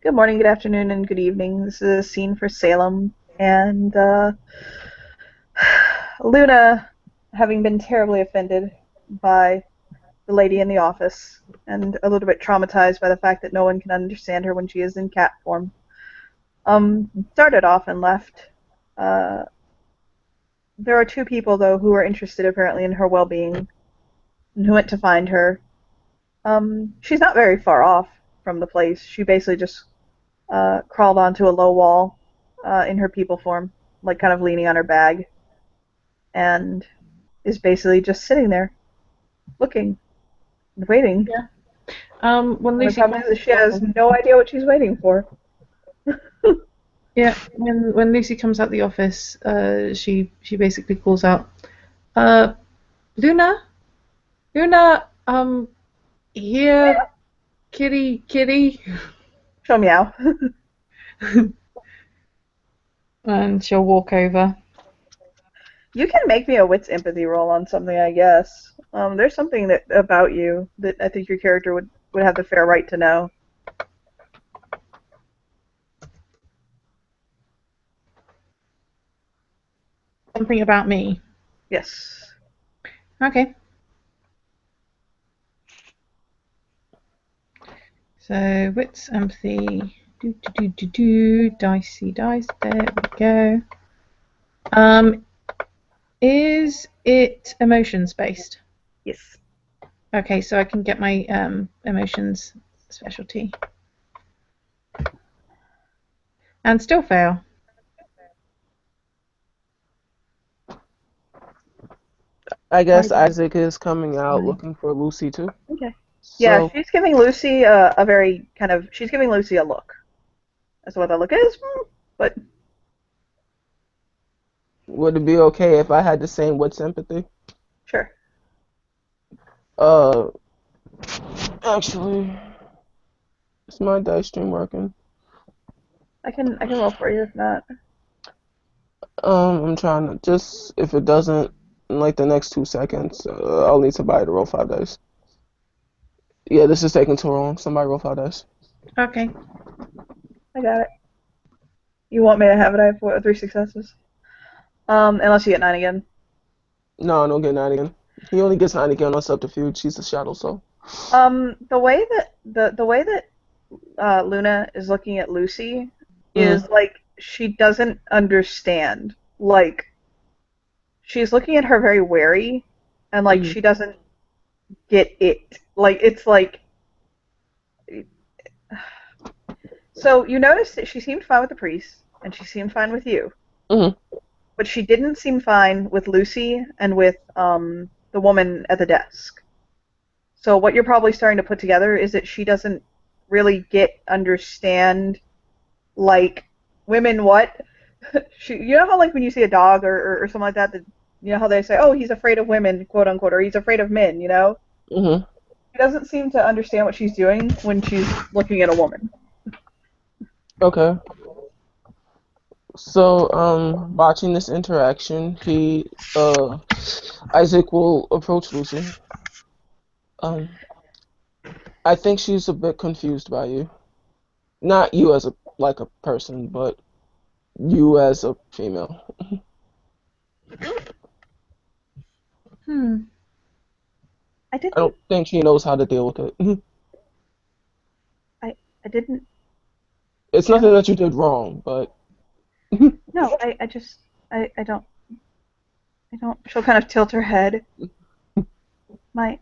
Good morning, good afternoon, and good evening. This is a scene for Salem, and Luna, having been terribly offended by the lady in the office, and a little bit traumatized by the fact that no one can understand her when she is in cat form, started off and left. Uh, there are two people, though, who are interested apparently in her well-being, and who went to find her. She's not very far off from the place. She basically just crawled onto a low wall in her people form, like kind of leaning on her bag, and is basically just sitting there, looking and waiting. Yeah. When And the Lucy problem comes is that to she the has office, no idea what she's waiting for. yeah, when Lucy comes out the office, she basically calls out, uh, Luna, Luna, here, kitty, kitty, She'll meow. and she'll walk over. You can make me a wits empathy roll on something, I guess. There's something that about you that I think your character would have the fair right to know. Something about me. Yes. Okay, so wits, empathy, dicey dice. There we go. Is it emotions based? Yes. Okay, so I can get my emotions specialty and still fail. I Why? guess Isaac is coming out looking for Lucy too. Okay. Yeah, So she's giving Lucy a very kind of she's giving Lucy a look. As to what that look is, but would it be okay if I had the same with sympathy? sure. Uh, actually, is my dice stream working? I can roll for you if not. I'm trying to just if it doesn't in like the next 2 seconds, I'll need somebody to roll 5 dice. Yeah, this is taking too long. Somebody roll 5 dice. Okay. I got it. You want me to have it? I have three successes. Unless you get nine again. No, don't get 9 again. He only gets 9 again on subterfuge. He's a shadow soul. The way that the way that Luna is looking at Lucy Mm, is like she doesn't understand. Like she's looking at her very wary, and like mm, she doesn't get it. Like it's like so you notice that she seemed fine with the priest, and she seemed fine with you, mm. but she didn't seem fine with Lucy and with the woman at the desk. So what you're probably starting to put together is that she doesn't really understand like women what you know how like when you see a dog or something like that, that you know how they say, oh, he's afraid of women, quote unquote, or he's afraid of men, you know? Mm-hmm. She doesn't seem to understand what she's doing when she's looking at a woman. Okay. So, watching this interaction, Isaac will approach Lucy. Um, I think she's a bit confused by you. Not you as a like a person, but you as a female. Hmm. I I didn't don't think she knows how to deal with it. I I didn't It's know. nothing that you did wrong, but No, I just I don't she'll kind of tilt her head. My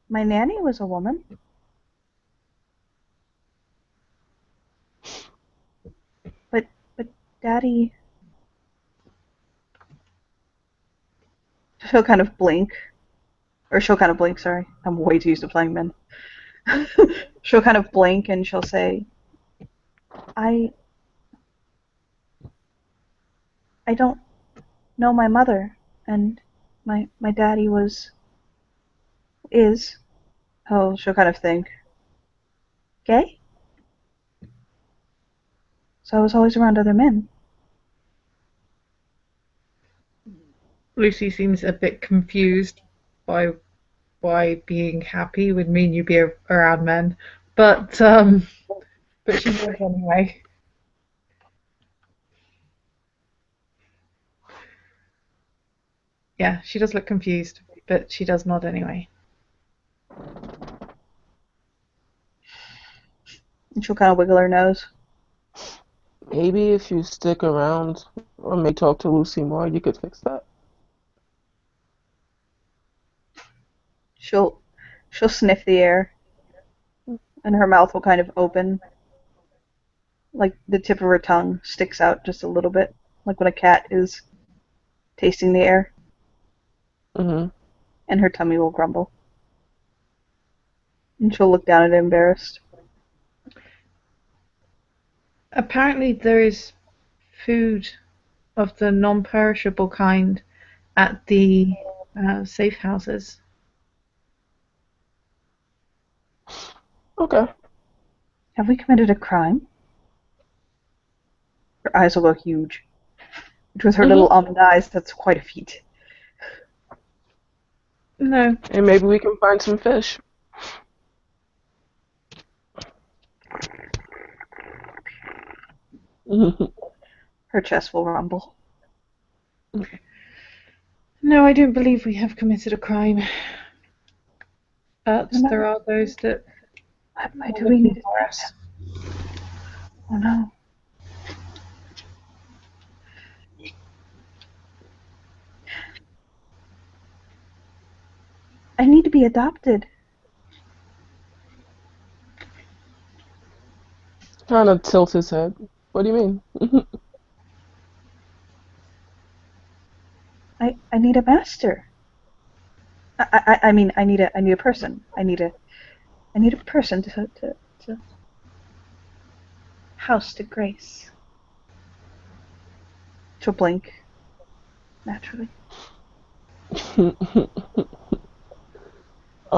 my nanny was a woman, but but daddy she'll kind of blink or she'll kind of blink, sorry. I'm way too used to playing men. She'll kind of blink and she'll say, I I don't know my mother, and my daddy is oh she'll kind of think gay, so I was always around other men. Lucy seems a bit confused by why being happy would mean you'd be around men, but but she does anyway. Yeah, she does look confused, but she does nod anyway. And she'll kind of wiggle her nose. Maybe if you stick around or may talk to Lucy more, you could fix that. She'll sniff the air, and her mouth will kind of open, like the tip of her tongue sticks out just a little bit, like when a cat is tasting the air, Hmm. and her tummy will grumble. And she'll look down at it embarrassed. Apparently, there is food of the non-perishable kind at the safe houses. Okay. Have we committed a crime? Her eyes will go huge. Which with her little Hmm. almond eyes, that's quite a feat. No, And maybe we can find some fish. Mhm. Her chest will rumble. no, I don't believe we have committed a crime. But No, there are those that why are do we need looking to for save us. him? Oh no. I need to be adopted. Kind of tilt his head. What do you mean? I need a master. I mean I need a person. I need a person to house to grace. She'll blink naturally.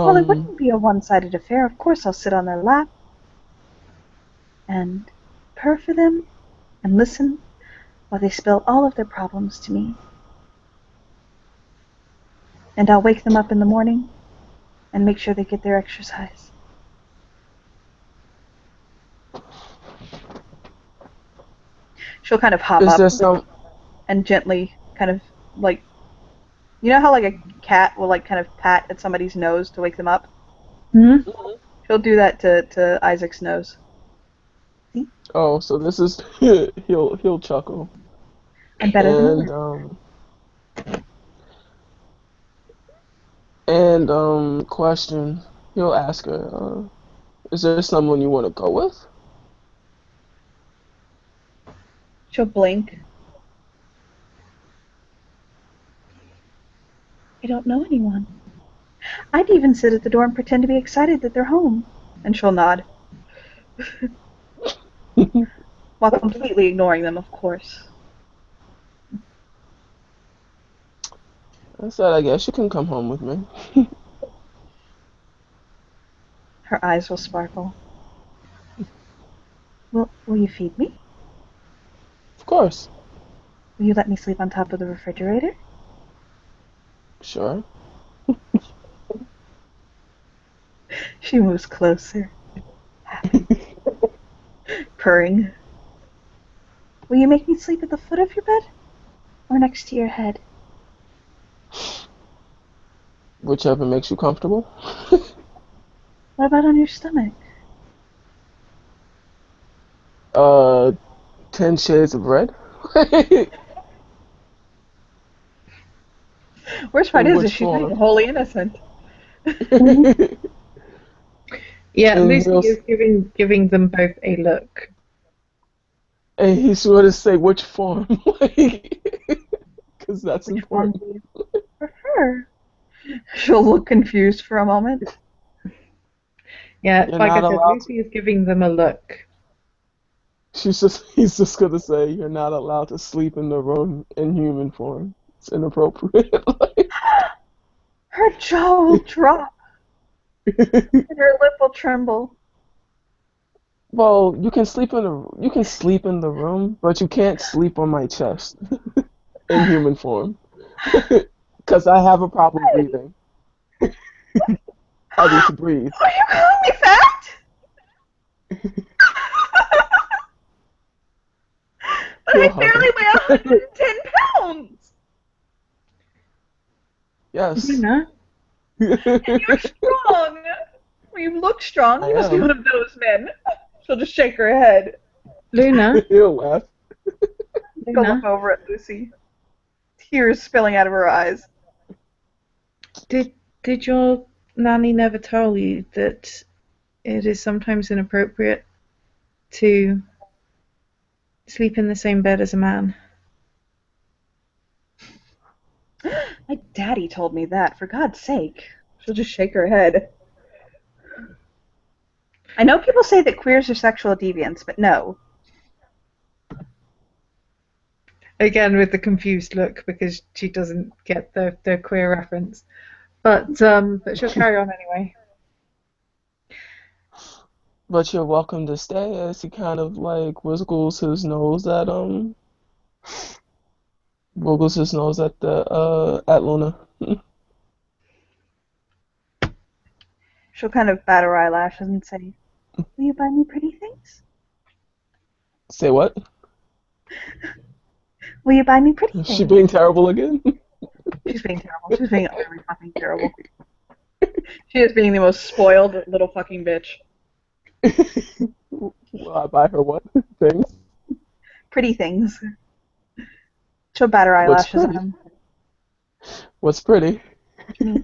Well, it Um, wouldn't be a one-sided affair. Of course, I'll sit on their lap and purr for them and listen while they spill all of their problems to me. And I'll wake them up in the morning and make sure they get their exercise. She'll kind of hop is up there some? and gently kind of like, you know how like a cat will like kind of pat at somebody's nose to wake them up? Hmm? She'll do that to Isaac's nose. See? Oh, so this is he'll chuckle I'm better than a and word. um and question. He'll ask her, "Is there someone you want to go with?" She'll blink. I don't know anyone. I'd even sit at the door and pretend to be excited that they're home. And she'll nod, while completely ignoring them, of course. I said, "I guess you can come home with me." Her eyes will sparkle. Will you feed me? Of course. Will you let me sleep on top of the refrigerator? Sure. She moves closer, happy, purring. Will you make me sleep at the foot of your bed? Or next to your head? Whichever makes you comfortable. What about on your stomach? Uh, 10 Shades of Red. Worst part In is which she's being form? wholly innocent. Yeah, And Lucy is giving them both a look. and he sort of say which form, like, because that's Which one important. do you prefer? She'll look confused for a moment. Yeah, You're like I not said, allowed to. Lucy is giving them a look. He's just gonna say you're not allowed to sleep in the room in human form. It's inappropriate. Her jaw will drop Like, and her lip will tremble. well, you can sleep in the room, but you can't sleep on my chest in human form, because I have a problem Hey, breathing. I need to breathe. are you calling me fat? But He'll I hug barely weigh her. 110 pounds! Yes. Luna, You're strong! Well, you look strong. I You must be am. one of those men. She'll just shake her head. Luna, He'll laugh. She'll look Luna. over at Lucy, tears spilling out of her eyes. Did your nanny never tell you that it is sometimes inappropriate to sleep in the same bed as a man? My daddy told me that, for God's sake. She'll just shake her head. I know people say that queers are sexual deviants, but no. Again, with the confused look because she doesn't get the queer reference. But she'll carry on anyway. But you're welcome to stay as he kind of like wiggles his nose at the at Luna. She'll kind of bat her eyelashes and say, "Will you buy me pretty things? Say what? Will you buy me pretty Is she things?" being terrible again? She's being terrible. She's being utterly fucking terrible. She is being the most spoiled little fucking bitch. Will I buy her what? Things? Pretty things. She'll bat her What's eyelashes at pretty? him. What's pretty? Me.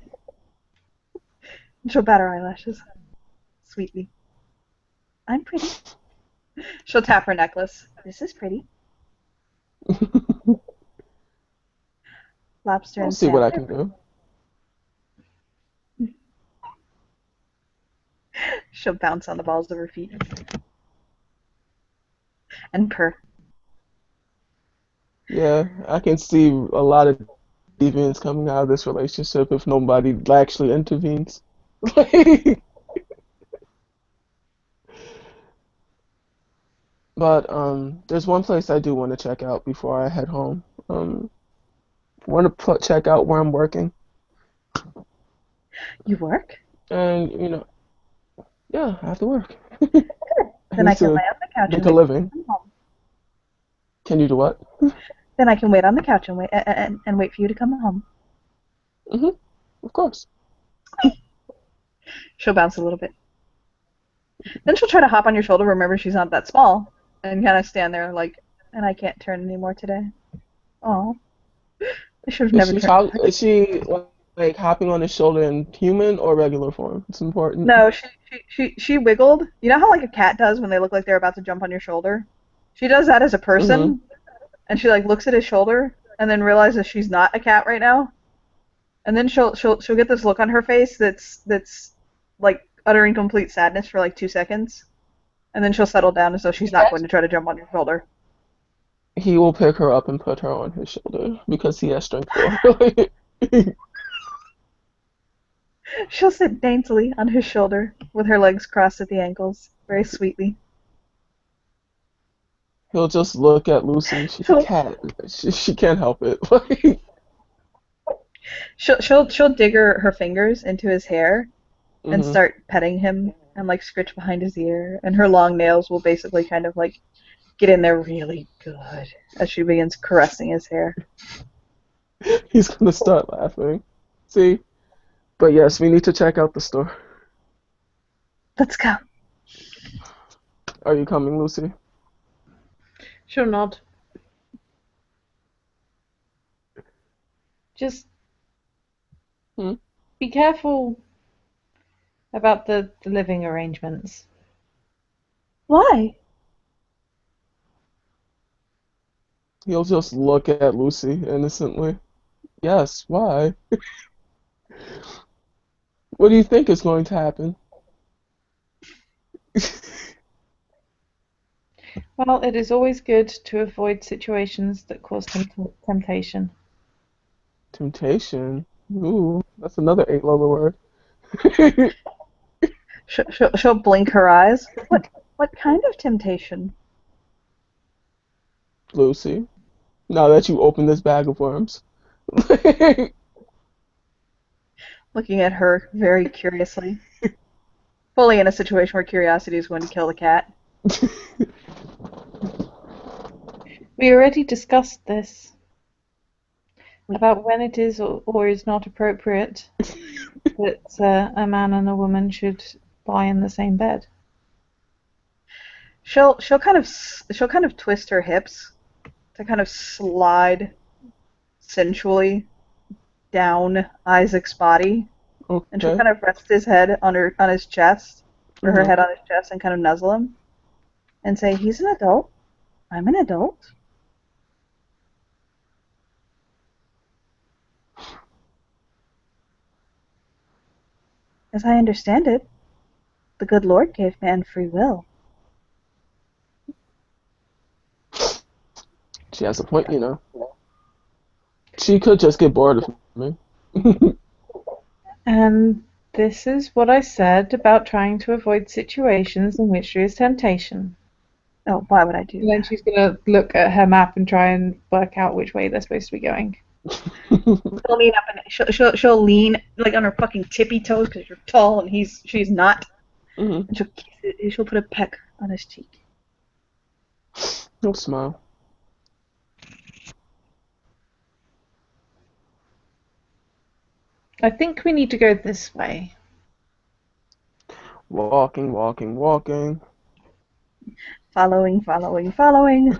She'll bat her eyelashes. Sweetly. I'm pretty. She'll tap her necklace. This is pretty. Lobster I'll and see what I salmon. can do. She'll bounce on the balls of her feet. And purr. Yeah, I can see a lot of deviance coming out of this relationship if nobody actually intervenes. But there's one place I do want to check out before I head home. Want to check out where I'm working, You work? and yeah, I have to work. I Then I need can to lay on the couch and make a wait for you living. to come home. Can you do what? Then I can wait on the couch and wait for you to come home. Hmm. Of course. She'll bounce a little bit. Then she'll try to hop on your shoulder. Remember, she's not that small, and kind of stand there like, and I can't turn anymore today. Oh, I should have Is never she turned. is she like hopping on his shoulder in human or regular form? It's important. No, she wiggled. You know how like a cat does when they look like they're about to jump on your shoulder? She does that as a Hmm. person, and she like looks at his shoulder and then realizes she's not a cat right now, and then she'll get this look on her face that's like uttering complete sadness for like 2 seconds, and then she'll settle down as though she's not going to try to jump on your shoulder. He will pick her up and put her on his shoulder because he has strength for her. She'll sit daintily on his shoulder with her legs crossed at the ankles, very sweetly. He'll just look at Lucy. She's a She'll cat. She can't help it. she'll dig her fingers into his hair and Hmm. start petting him and like scritch behind his ear, and her long nails will basically kind of like get in there really good as she begins caressing his hair. He's gonna start laughing. See? But yes, we need to check out the store. Let's go. Are you coming, Lucy? She'll nod. Just Hmm? be careful about the living arrangements. Why? He'll just look at Lucy innocently. Yes, why? What do you think is going to happen? Well, it is always good to avoid situations that cause temptation. Temptation. Ooh, that's another eight-letter word. She'll blink her eyes. What kind of temptation? Lucy, now that you open this bag of worms. Looking at her very curiously. Fully in a situation where curiosity is going to kill the cat. We already discussed this about when it is or is not appropriate that a man and a woman should lie in the same bed. She'll kind of twist her hips to kind of slide sensually down Isaac's body, and she'll Okay. kind of rest his head on his chest, or her Mm-hmm. head on his chest, and kind of nuzzle him, and say, "He's an adult. I'm an adult." As I understand it, the good Lord gave man free will. She has a point, you know. She could just get bored of me. And this is what I said about trying to avoid situations in which there is temptation. Oh, why would I do And then that? she's going to look at her map and try and work out which way they're supposed to be going. She'll lean up and she'll lean like on her fucking tippy toes because you're tall and she's not, Mm-hmm. and she'll kiss it. She'll put a peck on his cheek. He'll smile. I think we need to go this way. Walking, walking, walking. Following, following, following.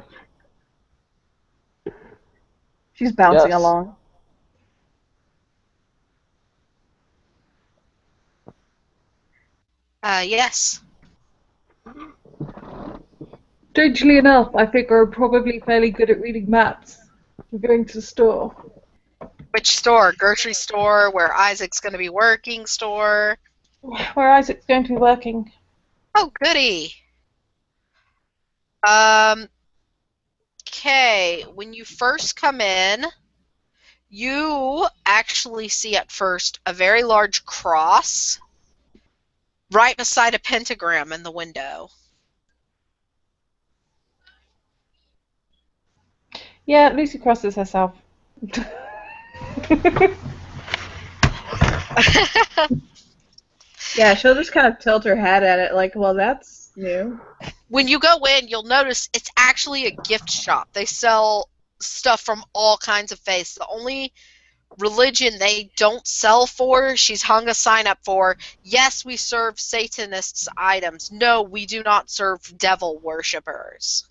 She's bouncing Yes. along. Yes. Strangely enough, I think we're probably fairly good at reading maps. We're going to the store. Which store? Grocery store? Where Isaac's going to be working? Store? Where Isaac's going to be working. Oh, goody. Okay. When you first come in, you actually see at first a very large cross right beside a pentagram in the window. Yeah, Lucy crosses herself. Yeah, she'll just kind of tilt her head at it like, well, that's new. When you go in, you'll notice it's actually a gift shop. They sell stuff from all kinds of faiths. The only religion they don't sell for, she's hung a sign up for, yes, we serve Satanists' items. No, we do not serve devil worshippers.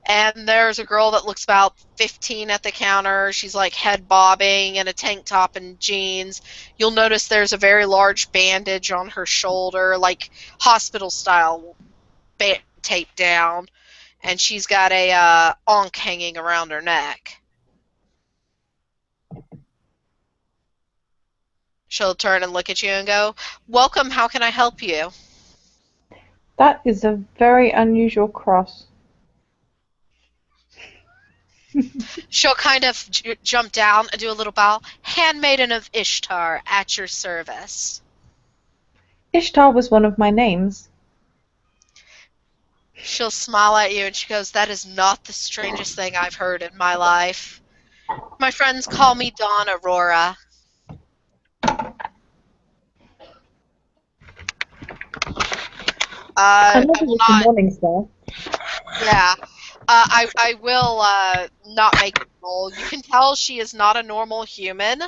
And there's a girl that looks about 15 at the counter. She's like head bobbing in a tank top and jeans. You'll notice there's a very large bandage on her shoulder, like hospital style taped down. And she's got a ankh hanging around her neck. She'll turn and look at you and go, "Welcome, how can I help you?" That is a very unusual cross. She'll kind of jump down and do a little bow. "Handmaiden of Ishtar, at your service." Ishtar was one of my names. She'll smile at you and she goes, "That is not the strangest thing I've heard in my life. My friends call me Dawn Aurora." I will not. Morning Star. Yeah. I will not make it roll. You can tell she is not a normal human.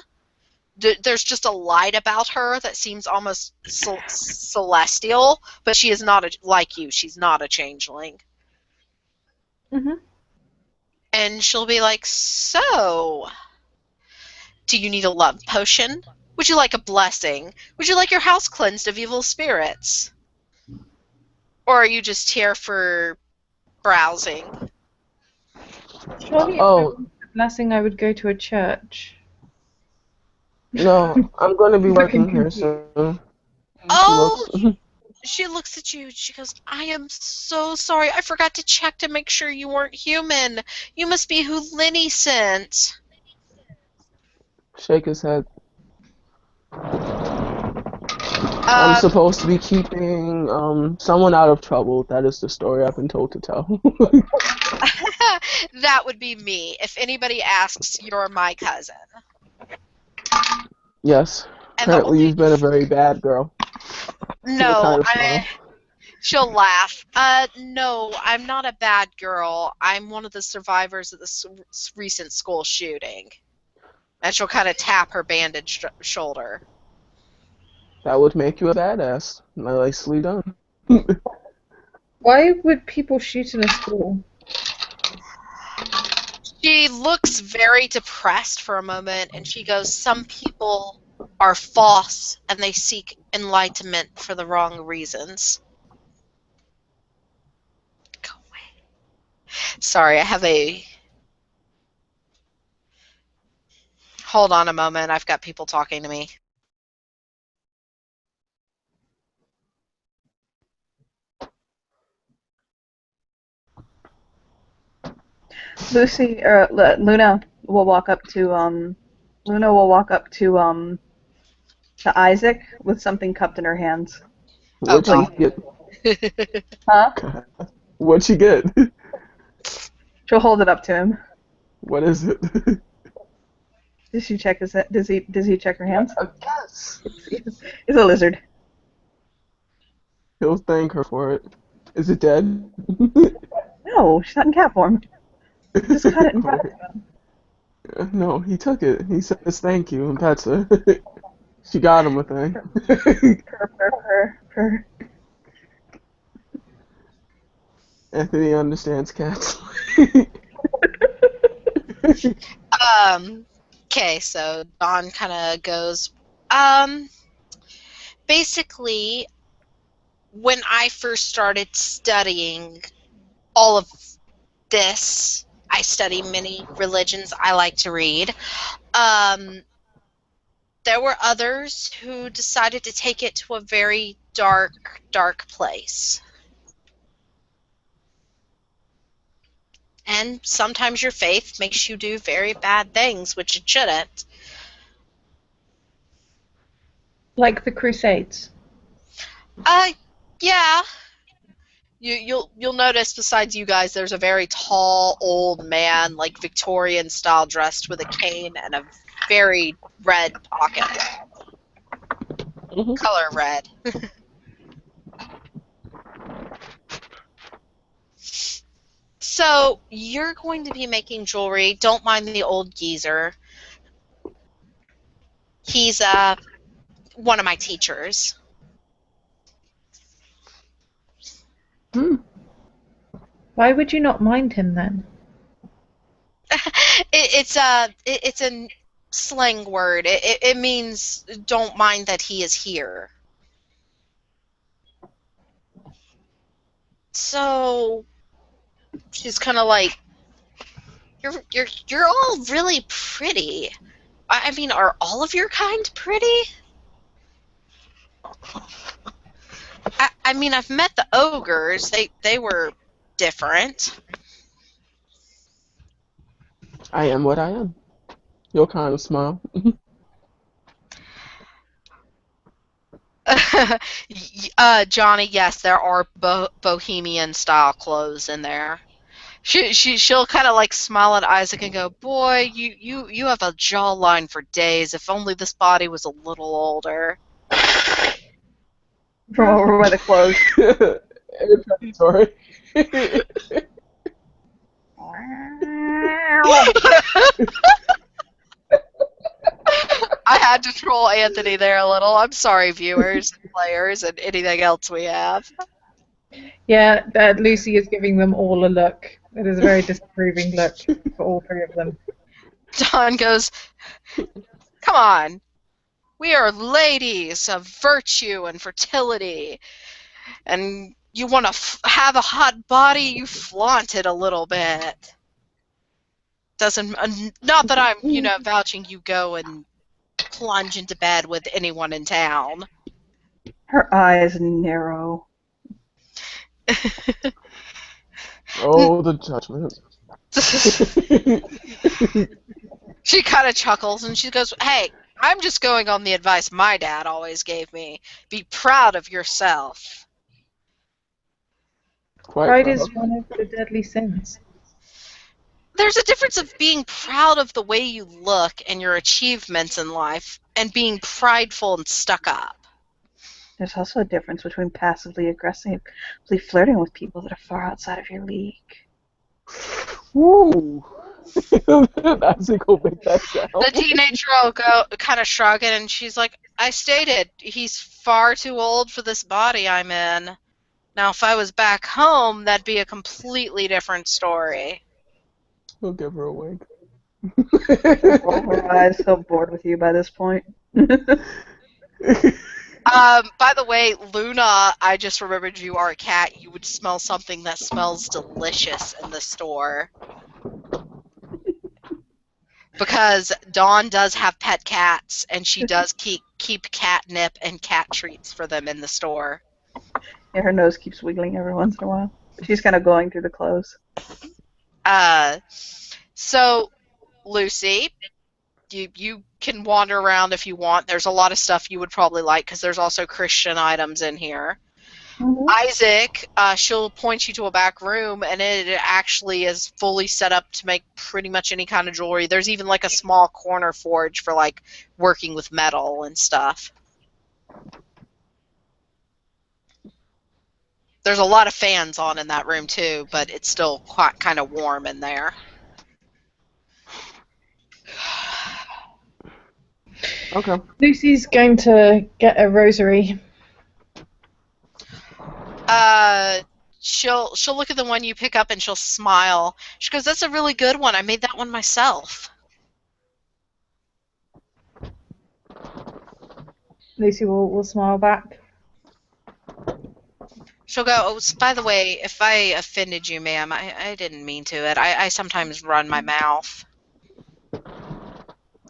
There's just a light about her that seems almost celestial, but she is not like you. She's not a changeling. Mhm. And she'll be like, "So, do you need a love potion? Would you like a blessing? Would you like your house cleansed of evil spirits? Or are you just here for browsing?" Surely if I Oh, wanted a blessing, I would go to a church. no, I'm going to be Looking working here confused. soon. She Oh, looks. she looks at you. She goes, "I am so sorry. I forgot to check to make sure you weren't human. You must be who Lenny sent." Shake his head. I'm Uh, supposed to be keeping someone out of trouble. That is the story I've been told to tell. that would be me. If anybody asks, you're my cousin. Yes. And the Apparently only you've been a very bad girl. With a no, kind of smile. She'll laugh. No, I'm not a bad girl. I'm one of the survivors of the recent school shooting. And she'll kind of tap her bandaged shoulder. That would make you a badass. Nicely done. Why would people shoot in a school? She looks very depressed for a moment, and she goes, "Some people are false, and they seek enlightenment for the wrong reasons." Go away. Sorry, I have a... Hold on a moment, I've got people talking to me. Luna will walk up to to Isaac with something cupped in her hands. What'd Oh, you get? Huh? What'd you get? She'll hold it up to him. What is it? Does he check her hands? Yes. It's a lizard. He'll thank her for it. Is it dead? No, she's not in cat form. Just cut it and cut it. No, he took it. He says thank you and pets her. She got him a thing. Purr. Anthony understands cats. Okay, so Dawn kind of goes, basically, when I first started studying all of this, I study many religions. I like to read. There were others who decided to take it to a very dark, dark place. And sometimes your faith makes you do very bad things, which it shouldn't. Like the Crusades. Yeah. You'll notice besides you guys, there's a very tall old man, like Victorian style, dressed with a cane and a very red pocket, Mhm. color red. So you're going to be making jewelry. Don't mind the old geezer. He's one of my teachers. Why would you not mind him then? It's a slang word. It means don't mind that he is here. So she's kind of like, you're all really pretty. I mean, are all of your kind pretty? I mean, I've met the ogres. They were different. I am what I am. You'll kind of smile. Johnny, yes, there are bohemian style clothes in there. She'll kind of like smile at Isaac and go, "Boy, you have a jawline for days. If only this body was a little older." From over by the clothes. Sorry. I had to troll Anthony there a little. I'm sorry, viewers, and players, and anything else we have. Yeah, Lucy is giving them all a look. It is a very disapproving look for all three of them. Dawn goes, "Come on. We are ladies of virtue and fertility. And you want to have a hot body, you flaunt it a little bit. Doesn't, not that I'm, vouching you go and plunge into bed with anyone in town." Her eyes narrow. Oh, the judgment. She kind of chuckles and she goes, "Hey, I'm just going on the advice my dad always gave me. Be proud of yourself." Quite Pride proud. is one of the deadly sins. There's a difference of being proud of the way you look and your achievements in life and being prideful and stuck up. There's also a difference between passively aggressively flirting with people that are far outside of your league. Woo! Nazi go make that sound. The teenage girl go kind of shrugging, and she's like, "I stated he's far too old for this body I'm in. Now, if I was back home, that'd be a completely different story." He'll give her a wink. Roll her eyes, so bored with you by this point. By the way, Luna, I just remembered you are a cat. You would smell something that smells delicious in the store. Because Dawn does have pet cats, and she does keep catnip and cat treats for them in the store. Yeah, her nose keeps wiggling every once in a while. She's kind of going through the clothes. So, Lucy, you can wander around if you want. There's a lot of stuff you would probably like, because there's also Christian items in here. Mm-hmm. Isaac, she'll point you to a back room, and it actually is fully set up to make pretty much any kind of jewelry. There's even like a small corner forge for like working with metal and stuff. There's a lot of fans on in that room too, but it's still quite kind of warm in there. Okay. Lucy's going to get a rosary. She'll look at the one you pick up and she'll smile. She goes, "That's a really good one. I made that one myself." Lucy will smile back. She'll go, "Oh, by the way, if I offended you, ma'am, I didn't mean to it. I sometimes run my mouth.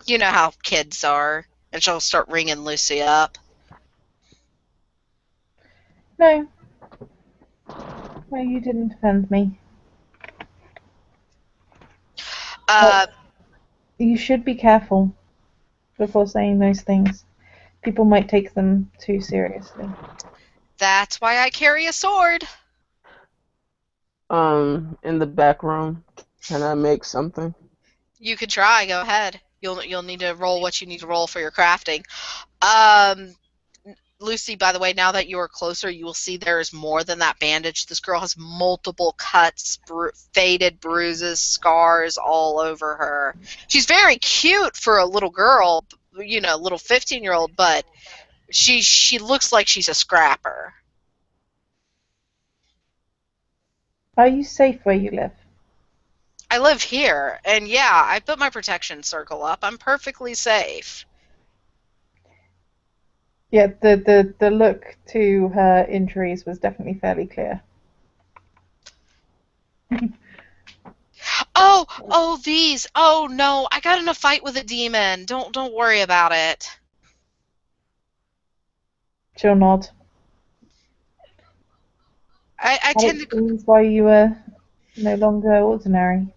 You know how kids are." And she'll start ringing Lucy up. No. No, you didn't offend me. You should be careful before saying those things. People might take them too seriously. That's why I carry a sword. In the back room, can I make something? You could try. Go ahead. You'll need to roll what you need to roll for your crafting. Lucy, by the way, now that you are closer, you will see there is more than that bandage. This girl has multiple cuts, faded bruises, scars all over her. She's very cute for a little girl, little 15-year-old, but she looks like she's a scrapper. Are you safe where you live? I live here, and yeah, I put my protection circle up. I'm perfectly safe. Yeah, the look to her injuries was definitely fairly clear. Oh, these. Oh no, I got in a fight with a demon. Don't worry about it. She'll nod. I tend to. Explains why you were no longer ordinary.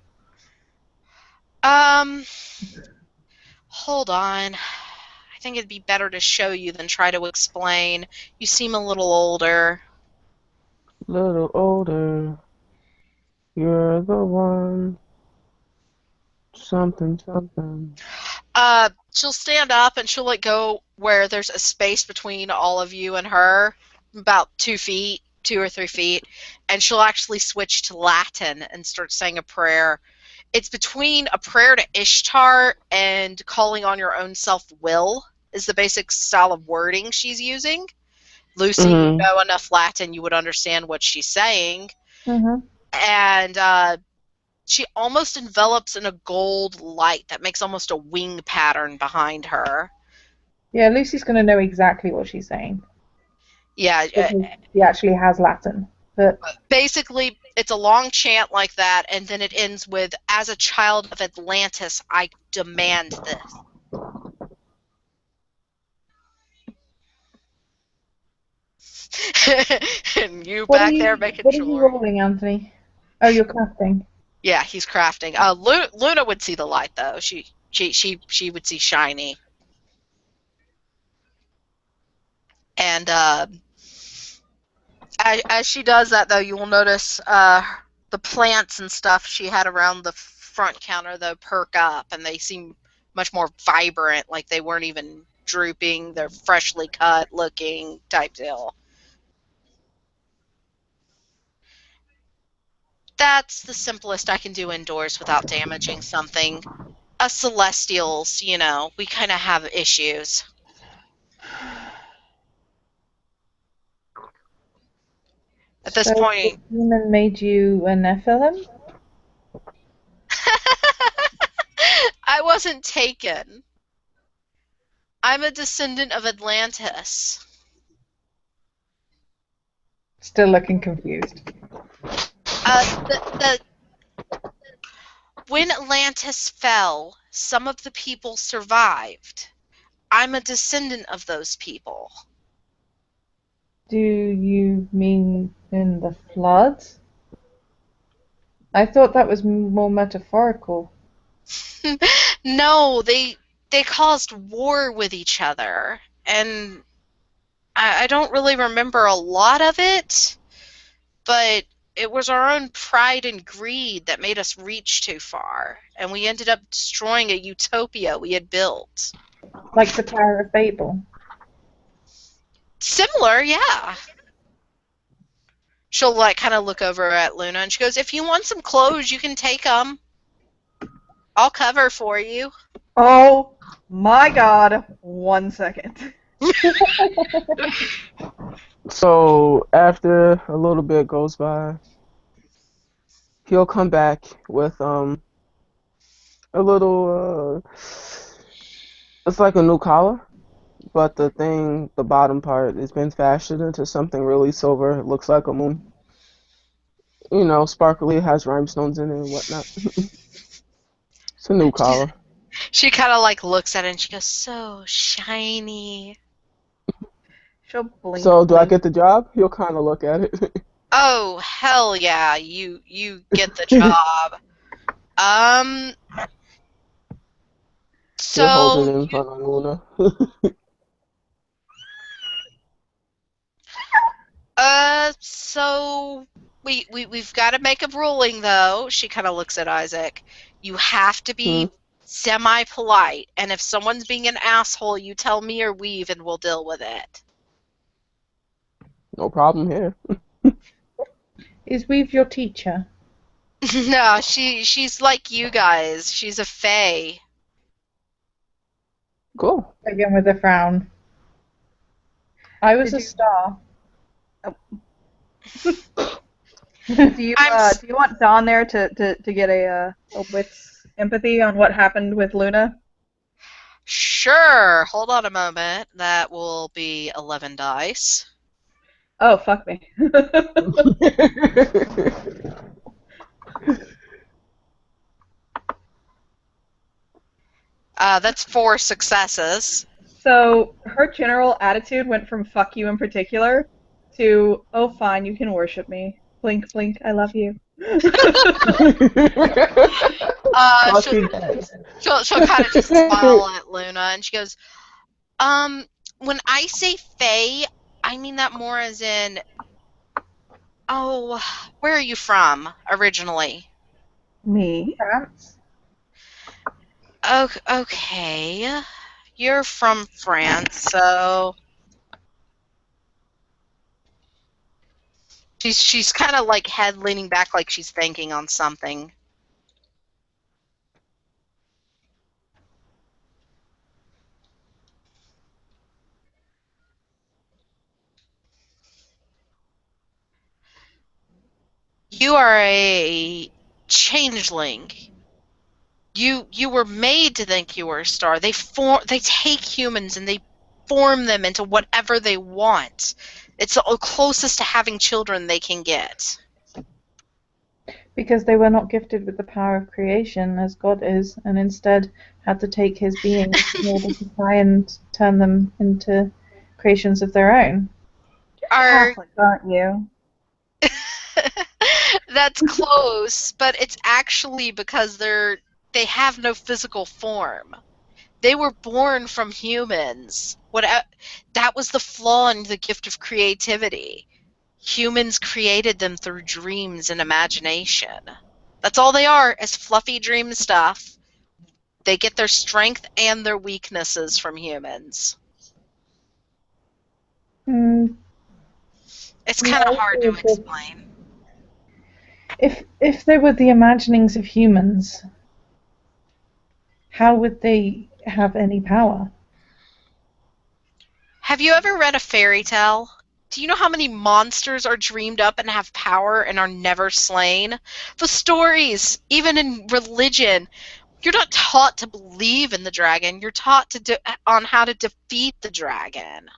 Hold on. I think it'd be better to show you than try to explain. You seem a little older. Little older. You're the one. Something. She'll stand up and she'll go where there's a space between all of you and her, about 2 feet, 2 or 3 feet, and she'll actually switch to Latin and start saying a prayer. It's between a prayer to Ishtar and calling on your own self-will is the basic style of wording she's using. Lucy, you know enough Latin, you would understand what she's saying. Mm-hmm. And she almost envelops in a gold light that makes almost a wing pattern behind her. Yeah, Lucy's going to know exactly what she's saying. Yeah. She actually has Latin. But basically, it's a long chant like that, and then it ends with, "As a child of Atlantis, I demand this." And you back there making sure. What are you rolling, Anthony? Oh, you're crafting. Yeah, he's crafting. Luna would see the light though. She would see shiny. And as she does that though, you will notice the plants and stuff she had around the front counter though perk up, and they seem much more vibrant, like they weren't even drooping, they're freshly cut looking type deal. That's the simplest I can do indoors without damaging something. Us Celestials, we kind of have issues. At this So point, the demon made you a Nephilim? I wasn't taken. I'm a descendant of Atlantis. Still looking confused. When Atlantis fell, some of the people survived. I'm a descendant of those people. Do you mean in the flood? I thought that was more metaphorical. No, they caused war with each other, and I don't really remember a lot of it, but it was our own pride and greed that made us reach too far, and we ended up destroying a utopia we had built. Like the Tower of Babel. Similar, yeah. She'll kind of look over at Luna, and she goes, "If you want some clothes, you can take them. I'll cover for you." Oh my god, 1 second. So after a little bit goes by, he'll come back with a little it's like a new collar, but the bottom part has been fashioned into something really silver. It looks like a moon. Sparkly, has rhinestones in it and whatnot. It's a new collar. She kind of looks at it and she goes, "So shiny." She'll blink. So do I blink. get the job? He'll kind of look at it. Oh, hell yeah, you get the job. He'll hold it So in front of Luna. so we've got to make a ruling though. She kind of looks at Isaac. You have to be semi-polite, and if someone's being an asshole, you tell me or Weave, and we'll deal with it. No problem here. Is Weave your teacher? No, she's like you guys. She's a fae. Cool. Again with a frown. I was Did a you- star. Do you want Dawn there to get a wit's empathy on what happened with Luna? Sure. Hold on a moment. That will be 11 dice. Oh, fuck me. That's 4 successes. So her general attitude went from fuck you in particular to, oh fine, you can worship me. Blink, blink, I love you. Fucking heads. She'll kind of just smile at Luna, and she goes, when I say fae, I mean that more as in, oh, where are you from originally? Me? France? Okay, you're from France, so she's kind of head leaning back, like she's thinking on something. You are a changeling. You were made to think you were a star. They take humans and they form them into whatever they want. It's the closest to having children they can get. Because they were not gifted with the power of creation as God is, and instead had to take his being in order to try and turn them into creations of their own. Catholic, aren't you? That's close, but it's actually because they have no physical form. They were born from humans. That was the flaw in the gift of creativity. Humans created them through dreams and imagination. That's all they are, is fluffy dream stuff. They get their strength and their weaknesses from humans. Hmm. It's kind of hard to No, explain. if they were the imaginings of humans, how would they have any power? Have you ever read a fairy tale? Do you know how many monsters are dreamed up and have power and are never slain? The stories, even in religion, you're not taught to believe in the dragon. You're taught on how to defeat the dragon.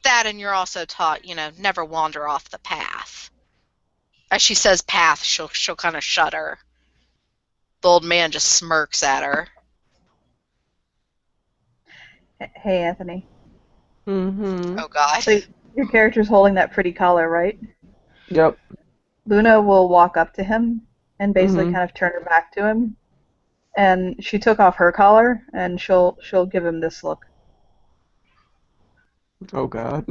That, and you're also taught, never wander off the path. As she says path, she'll kind of shudder. The old man just smirks at her. Hey, Anthony. Mm-hmm. Oh, God. So your character's holding that pretty collar, right? Yep. Luna will walk up to him and basically Mhm. kind of turn her back to him. And she took off her collar, and she'll give him this look. Oh God.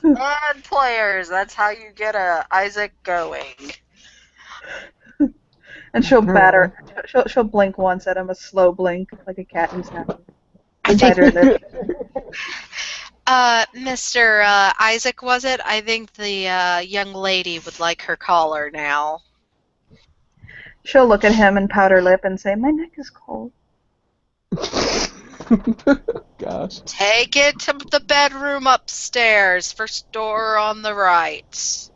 And players, that's how you get Isaac going. And she'll Girl. she'll blink once at him, a slow blink, like a cat who's happy. I Bite think, her lip. Mr. Isaac, was it? I think the young lady would like her collar now. She'll look at him and pout her lip and say, "My neck is cold." Gosh. Take it to the bedroom upstairs, first door on the right.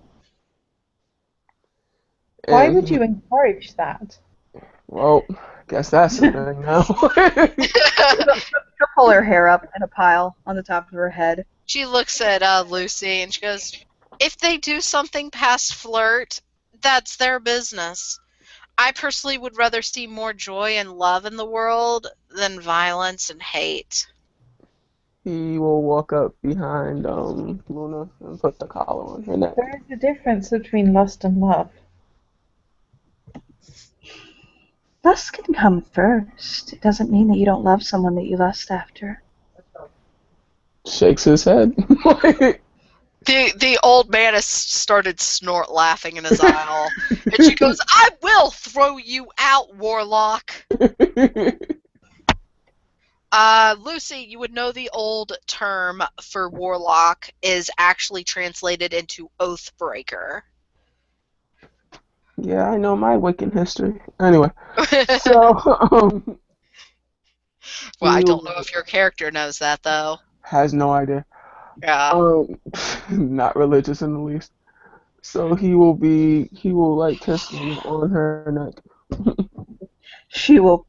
Why And would you encourage that? well, guess that's the thing now. She'll pull her hair up in a pile on the top of her head. She looks at Lucy and she goes, if they do something past flirt, that's their business. I personally would rather see more joy and love in the world than violence and hate. He will walk up behind Luna and put the collar on her neck. There is a difference between lust and love. Lust can come first. It doesn't mean that you don't love someone that you lust after. Shakes his head. The old man has started snort laughing in his aisle. And she goes, I will throw you out, warlock. Lucy, you would know the old term for warlock is actually translated into oathbreaker. Yeah, I know my Wiccan history. Anyway, so Well, I he don't know if your character knows that, though. has no idea. Yeah. Not religious in the least. So he will like kiss me on her neck. She will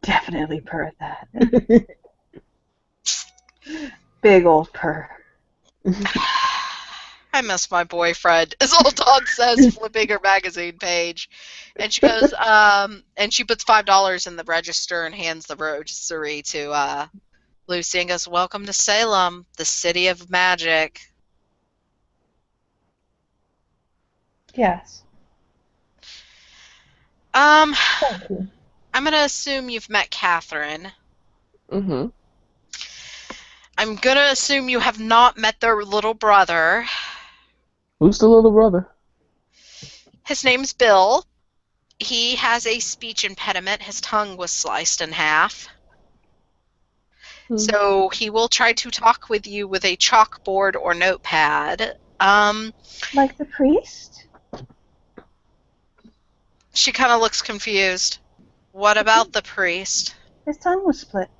definitely purr at that. Big old purr. I miss my boyfriend, as old Dawn says, flipping her magazine page. And she goes, and she puts $5 in the register and hands the rosary to Lucy and goes, welcome to Salem, the city of magic. Yes. Um, Thank you. I'm going to assume you've met Catherine. Mm-hmm. I'm going to assume you have not met their little brother. Who's the little brother? His name's Bill. He has a speech impediment. His tongue was sliced in half. So he will try to talk with you with a chalkboard or notepad. Like the priest? She kind of looks confused. What about the priest? His tongue was split.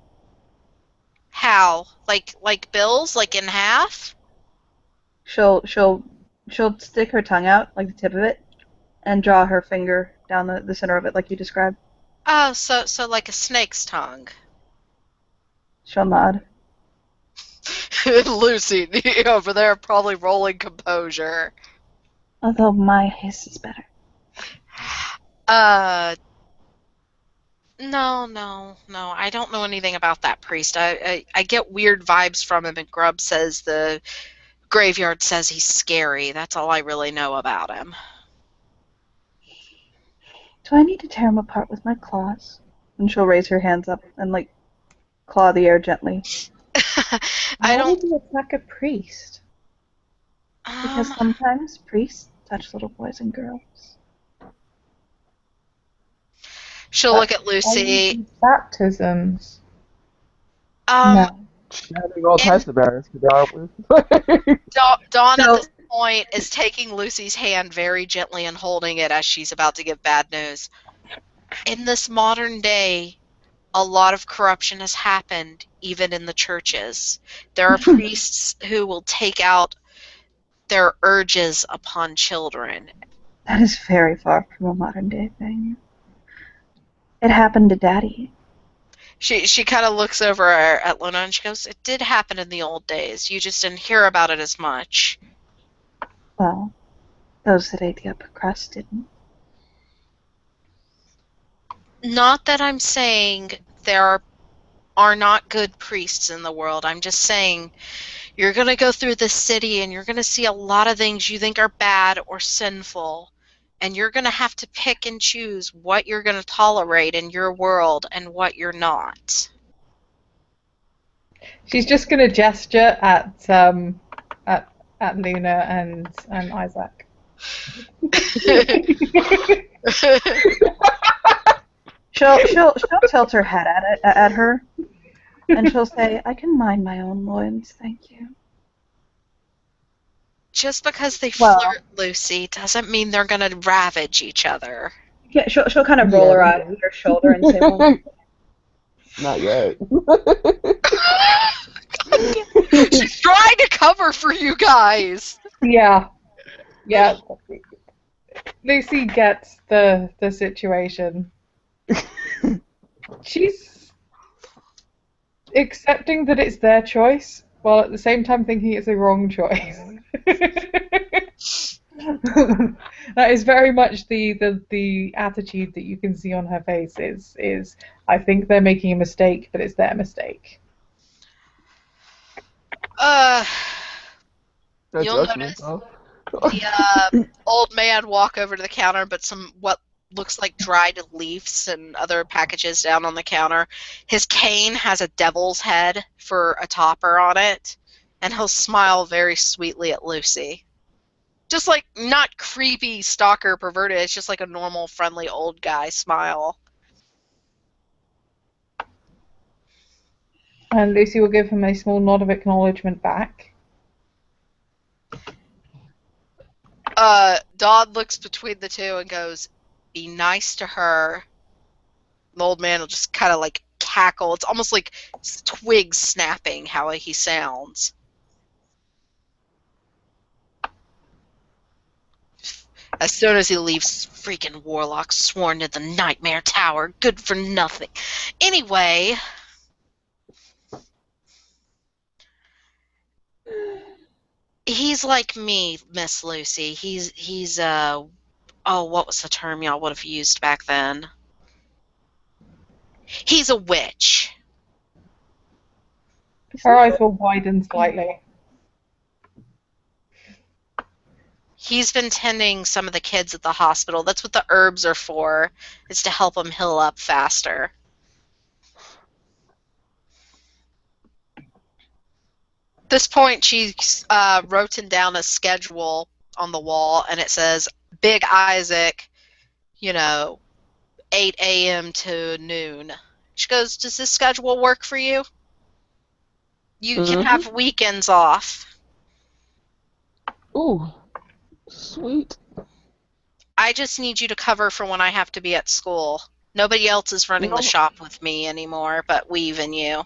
How? Like Bill's? Like in half? She'll stick her tongue out, like the tip of it, and draw her finger down the center of it, like you described. Oh, so like a snake's tongue. She'll nod. Lucy over there probably rolling composure. Although my hiss is better. No. I don't know anything about that priest. I get weird vibes from him, and Grubb says the graveyard says he's scary. That's all I really know about him. Do I need to tear him apart with my claws? And she'll raise her hands up and, like, claw the air gently. I Why don't. would you attack a priest? Because sometimes priests touch little boys and girls. She'll look at Lucy. Baptisms. Um, No. Having all and types of barriers to guard with. Dawn at So, this point is taking Lucy's hand very gently and holding it as she's about to give bad news. In this modern day, a lot of corruption has happened, even in the churches. There are priests who will take out their urges upon children. that is very far from a modern day thing. It happened to Daddy. She kind of looks over at Luna and she goes, "It did happen in the old days. You just didn't hear about it as much." Well, those that ate the upper crust didn't. Not that I'm saying there are not good priests in the world. I'm just saying you're going to go through this city and you're going to see a lot of things you think are bad or sinful. And you're going to have to pick and choose what you're going to tolerate in your world and what you're not. She's just going to gesture at Luna and Isaac. She'll tilt her head at her, and she'll say, "I can mind my own loins, thank you." Just because they Well- flirt, Lucy, doesn't mean they're going to ravage each other. Yeah, she'll kind of roll her eyes at her shoulder and say, "Well, Not yet. She's trying to cover for you guys. Yeah. Yeah. Lucy gets the situation. She's accepting that it's their choice, while at the same time thinking it's the wrong choice. That is very much the attitude that you can see on her face is I think they're making a mistake, but it's their mistake. That You'll judgment, notice though. the old man walk over to the counter, but some what looks like dried leaves and other packages down on the counter. His cane has a devil's head for a topper on it, and he'll smile very sweetly at Lucy. Just like, not creepy, stalker, perverted, it's just like a normal, friendly old guy smile. And Lucy will give him a small nod of acknowledgement back. Dodd looks between the two and goes, "Be nice to her." The old man will just kind of like cackle. It's almost like twigs snapping how he sounds. As soon as he leaves, freaking warlock sworn to the Nightmare Tower, good for nothing. Anyway, he's like me, Miss Lucy. He's oh, what was the term y'all would have used back then? He's a witch. Her eyes will widen slightly. He's been tending some of the kids at the hospital. That's what the herbs are for, is to help them heal up faster. At this point, she's written down a schedule on the wall, and it says, Big Isaac, 8 a.m. to noon. She goes, "Does this schedule work for you? You can have weekends off." Ooh, sweet. I just need you to cover for when I have to be at school. Nobody else is running the shop with me anymore, but Weave and you.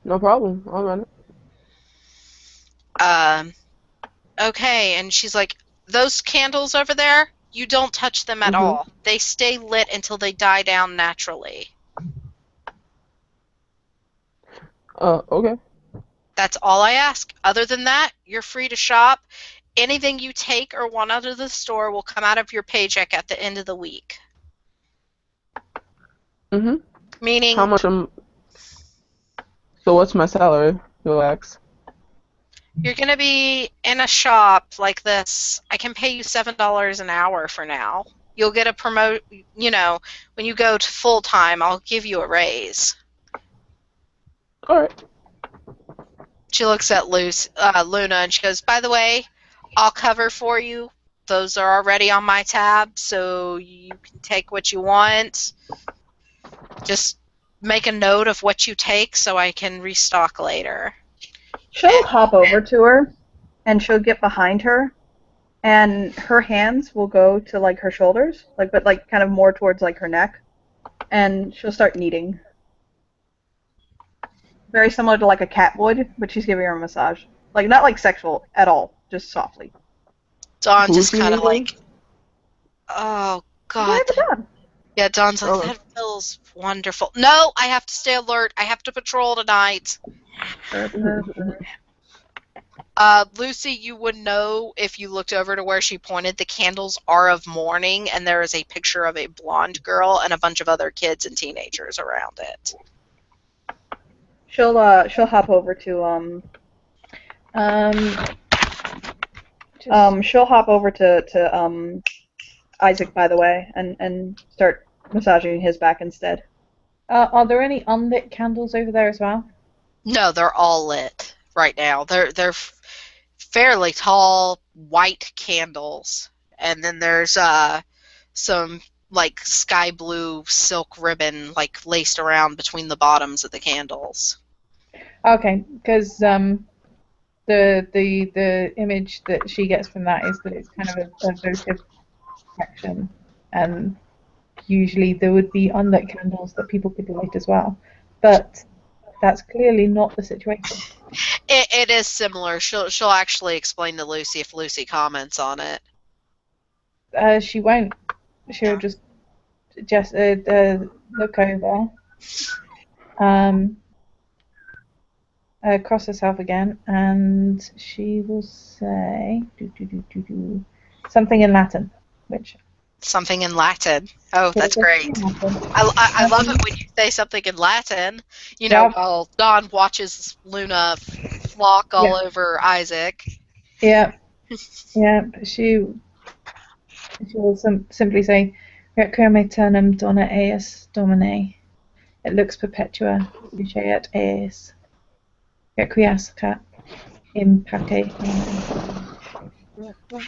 No problem. I'll run it. Okay, and she's like, "Those candles over there, you don't touch them at all. They stay lit until they die down naturally." Okay. That's all I ask. Other than that, you're free to shop. Anything you take or want out of the store will come out of your paycheck at the end of the week. Meaning, How much So what's my salary? Relax. you're going to be in a shop like this. I can pay you $7 an hour for now. You'll get a when you go to full-time, I'll give you a raise. All right. She looks at Luna and she goes, "By the way, I'll cover for you. Those are already on my tab, so you can take what you want. Just make a note of what you take so I can restock later." She'll hop over to her, and she'll get behind her, and her hands will go to like her shoulders, but kind of more towards like her neck, and she'll start kneading. Very similar to like a cat would, but she's giving her a massage. Like not like sexual at all, just softly. Dawn Who's just she kind of kneading? like, "Oh Why God." the dog? Yeah, Dawn's like, Oh. "That feels wonderful. No, I have to stay alert. I have to patrol tonight." Lucy, you would know if you looked over to where she pointed. The candles are of morning, and there is a picture of a blonde girl and a bunch of other kids and teenagers around it. She'll hop over to she'll hop over to Isaac, by the way, and start massaging his back instead. Are there any unlit candles over there as well? No, they're all lit right now. They're fairly tall white candles, and then there's some like sky blue silk ribbon like laced around between the bottoms of the candles. Okay, because the image that she gets from that is that it's kind of a votive section, and usually there would be unlit candles that people could light as well, but that's clearly not the situation. It is similar. She'll actually explain to Lucy if Lucy comments on it. She won't. She'll just look over, cross herself again, and she will say something in Latin, which Something in Latin. Oh, that's great. I love it when you say something in Latin. You know, Yeah. while Dawn watches Luna flock all over Isaac. Yeah, yeah. She will simply say, "Requiem aeternam dona eis Domine, et lux perpetua luceat eis, requiescat in pace Domini."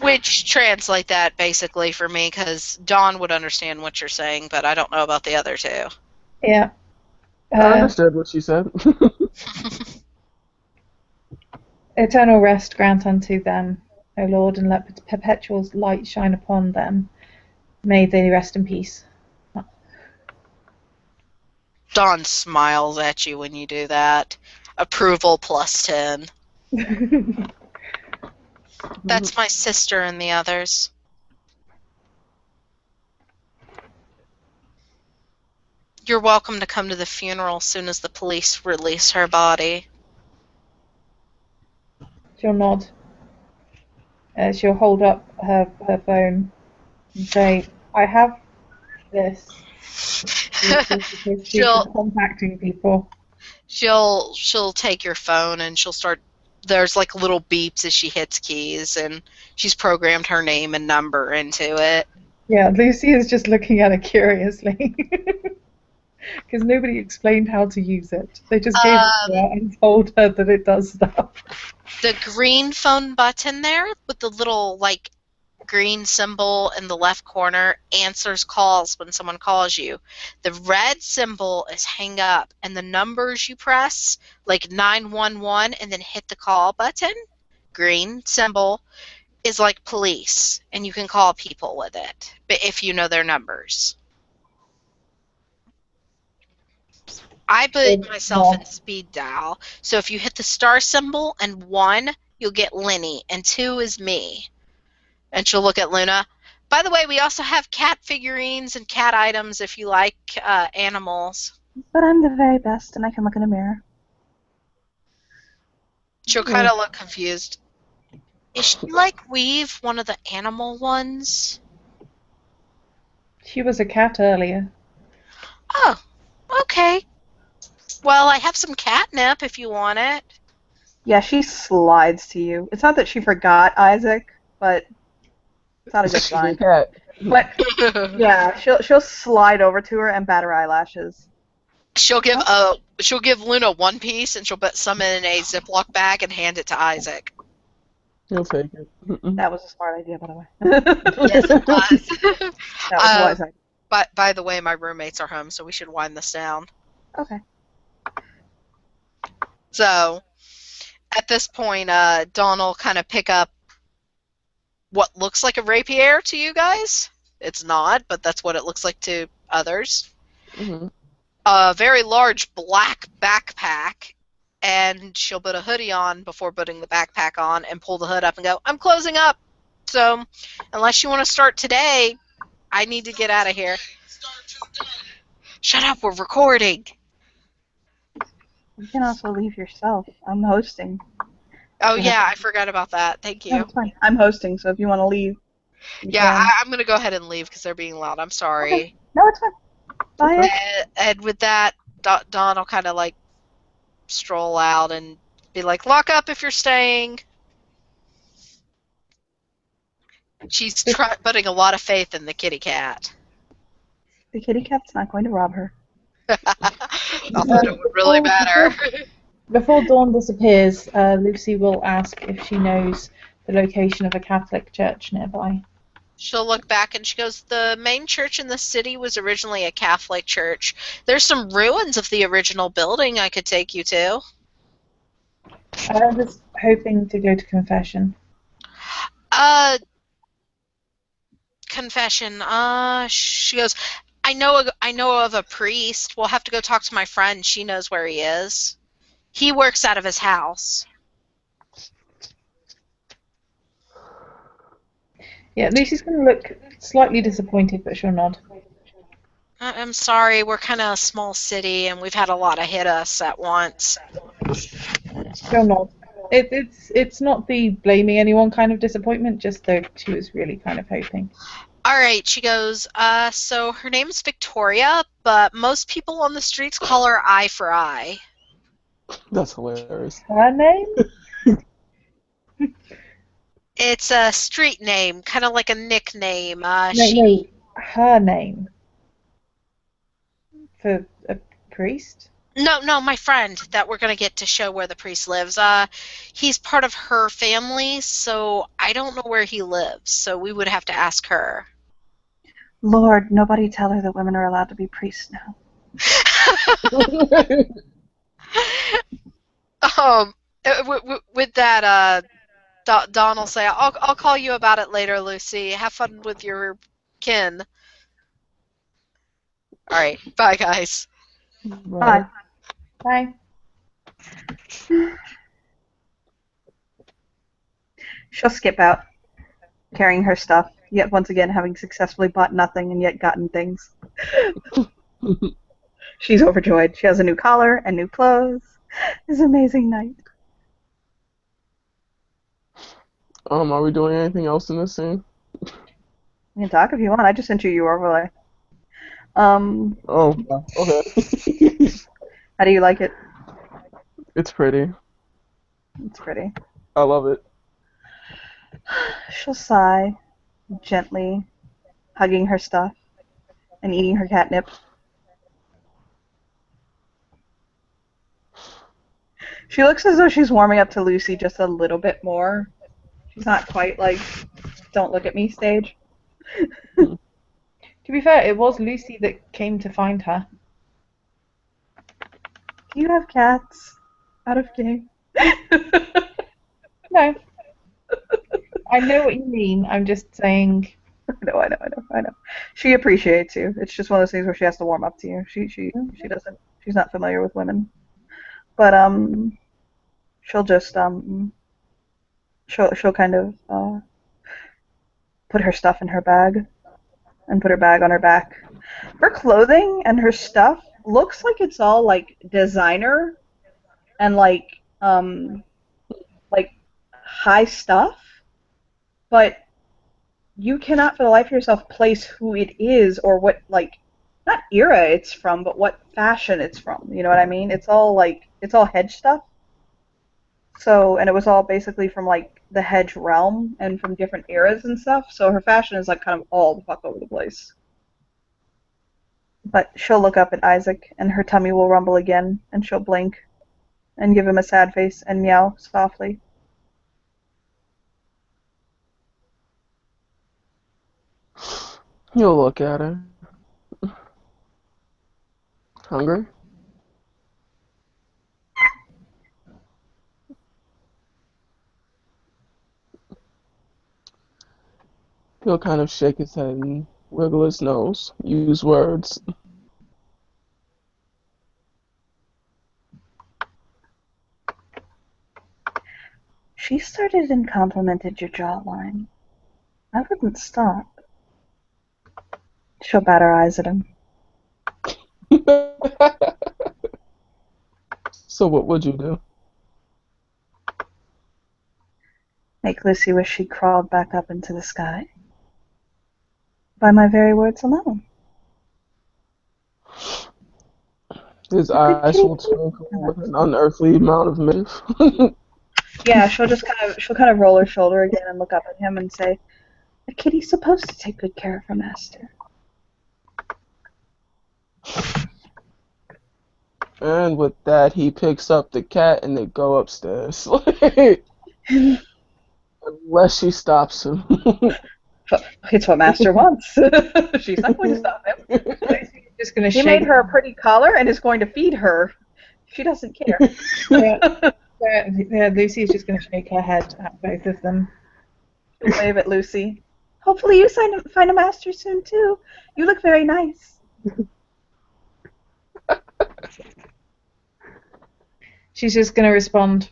Which translate that basically for me, because Dawn would understand what you're saying, but I don't know about the other two. Yeah. I understood what she said. Eternal rest grant unto them, O Lord, and let perpetual light shine upon them. May they rest in peace. Dawn smiles at you when you do that. Approval +10. That's my sister and the others. You're welcome to come to the funeral as soon as the police release her body. She'll nod. She'll hold up her phone and say, "I have this." She's She'll contacting people. she'll take your phone and she'll start. There's like little beeps as she hits keys, and she's programmed her name and number into it. Yeah, Lucy is just looking at it curiously. Because nobody explained how to use it. They just gave it to her and told her that it does stuff. The green phone button there with the little like green symbol in the left corner answers calls when someone calls you. The red symbol is hang up, and the numbers you press, like 911 and then hit the call button, green symbol, is like police, and you can call people with it, but if you know their numbers. I put myself in speed dial, so if you hit the star symbol and 1, you'll get Lenny, and 2 is me. And she'll look at Luna. By the way, we also have cat figurines and cat items if you like animals. But I'm the very best, and I can look in a mirror. She'll kind of look confused. Is she like Weave, one of the animal ones? She was a cat earlier. Oh, okay. Well, I have some catnip if you want it. Yeah, she slides to you. It's not that she forgot Isaac, but it's not a good sign. Cat. But yeah, she'll slide over to her and bat her eyelashes. She'll give Luna one piece, and she'll put some in a Ziploc bag and hand it to Isaac. He'll take it. That was a smart idea, by the way. Yes, it was. That was a wise idea. By the way, my roommates are home, so we should wind this down. Okay. So, at this point, Dawn will kind of pick up what looks like a rapier to you guys. It's not, but that's what it looks like to others. Mhm. A very large black backpack, and she'll put a hoodie on before putting the backpack on and pull the hood up and go, I'm closing up. So, unless you want to start today, I need to get out of here. Shut up, we're recording. You can also leave yourself. I'm hosting. Oh, yeah, I forgot about that. Thank No, you. it's fine. I'm hosting, so if you want to leave, you Yeah, can. I'm going to go ahead and leave because they're being loud. I'm sorry. Okay. No, it's fine. Bye. Ed. And with that, Dawn will kind of like stroll out and be like, lock up if you're staying. She's putting a lot of faith in the kitty cat. The kitty cat's not going to rob her. Not that it would really matter. Before Dawn disappears, Lucy will ask if she knows the location of a Catholic church nearby. She'll look back and she goes, the main church in the city was originally a Catholic church. There's some ruins of the original building I could take you to. I'm just hoping to go to confession. Confession. She goes, I know of a priest. We'll have to go talk to my friend. She knows where he is. He works out of his house. Yeah, Lucy's going to look slightly disappointed, but she'll nod. I'm sorry, we're kind of a small city, and we've had a lot of hit us at once. She'll nod. It's not the blaming anyone kind of disappointment, just that she was really kind of hoping. All right, she goes, so her name's Victoria, but most people on the streets call her Eye for Eye. That's hilarious. Her name? It's a street name, kind of like a nickname. No, her name. For a priest? No, my friend that we're going to get to show where the priest lives. He's part of her family, so I don't know where he lives, so we would have to ask her. Lord, nobody tell her that women are allowed to be priests now. With that, Dawn will say, I'll call you about it later, Lucy. Have fun with your kin. All right, bye, guys. Bye. Bye. She'll skip out, carrying her stuff, yet once again having successfully bought nothing and yet gotten things. She's overjoyed. She has a new collar and new clothes. It's an amazing night. Are we doing anything else in this scene? You can talk if you want. I just sent you your overlay. Oh, okay. How do you like it? It's pretty. It's pretty. I love it. She'll sigh, gently, hugging her stuff and eating her catnip. She looks as though she's warming up to Lucy just a little bit more. She's not quite like, don't look at me stage. To be fair, it was Lucy that came to find her. Do you have cats? Out of game. No. I know what you mean. I'm just saying. I know. She appreciates you. It's just one of those things where she has to warm up to you. She doesn't. She's not familiar with women. But she'll just she'll kind of put her stuff in her bag and put her bag on her back. Her clothing and her stuff looks like it's all like designer and like high stuff, but you cannot for the life of yourself place who it is or what, like, not era it's from, but what fashion it's from. You know what I mean? It's all hedge stuff. So, and it was all basically from like the hedge realm and from different eras and stuff. So her fashion is like kind of all the fuck over the place. But she'll look up at Isaac, and her tummy will rumble again, and she'll blink, and give him a sad face, and meow softly. You'll look at her. Hungry? He'll kind of shake his head and wiggle his nose, use words. She started and complimented your jawline. I wouldn't stop. She'll bat her eyes at him. So what would you do? Make Lucy wish she crawled back up into the sky. By my very words alone. His eyes will twinkle with an unearthly amount of mischief. Yeah, she'll kind of roll her shoulder again and look up at him and say, "A kitty's supposed to take good care of her master." And with that, he picks up the cat and they go upstairs. Unless she stops him. It's what master wants. She's not going to stop him. Lucy's just going to He shake. made her a pretty collar and is going to feed her. She doesn't care. Yeah, Lucy's just going to shake her head at both of them. She'll wave at Lucy. Hopefully you find a master soon too. You look very nice. She's just going to respond,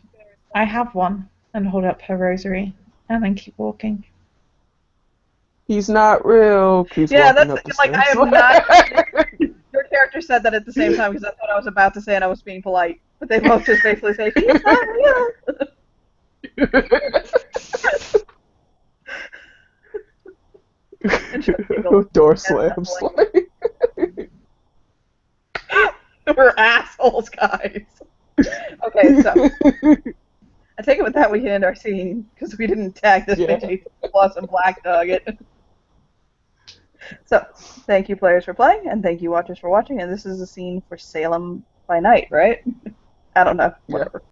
"I have one," and hold up her rosary, and then keep walking. He's not real. Keeps Yeah, walking that's up the like I stairs. am not. Your character said that at the same time because that's what I was about to say and I was being polite. But they both just basically say, "He's not real." And she'll giggle. Door slams. We're assholes, guys. Okay, so I take it with that we can end our scene because we didn't tag this Yeah. bitch plus and Black Nugget. So, thank you players for playing, and thank you watchers for watching, and this is a scene for Salem by Night, right? I don't know, Yeah. whatever.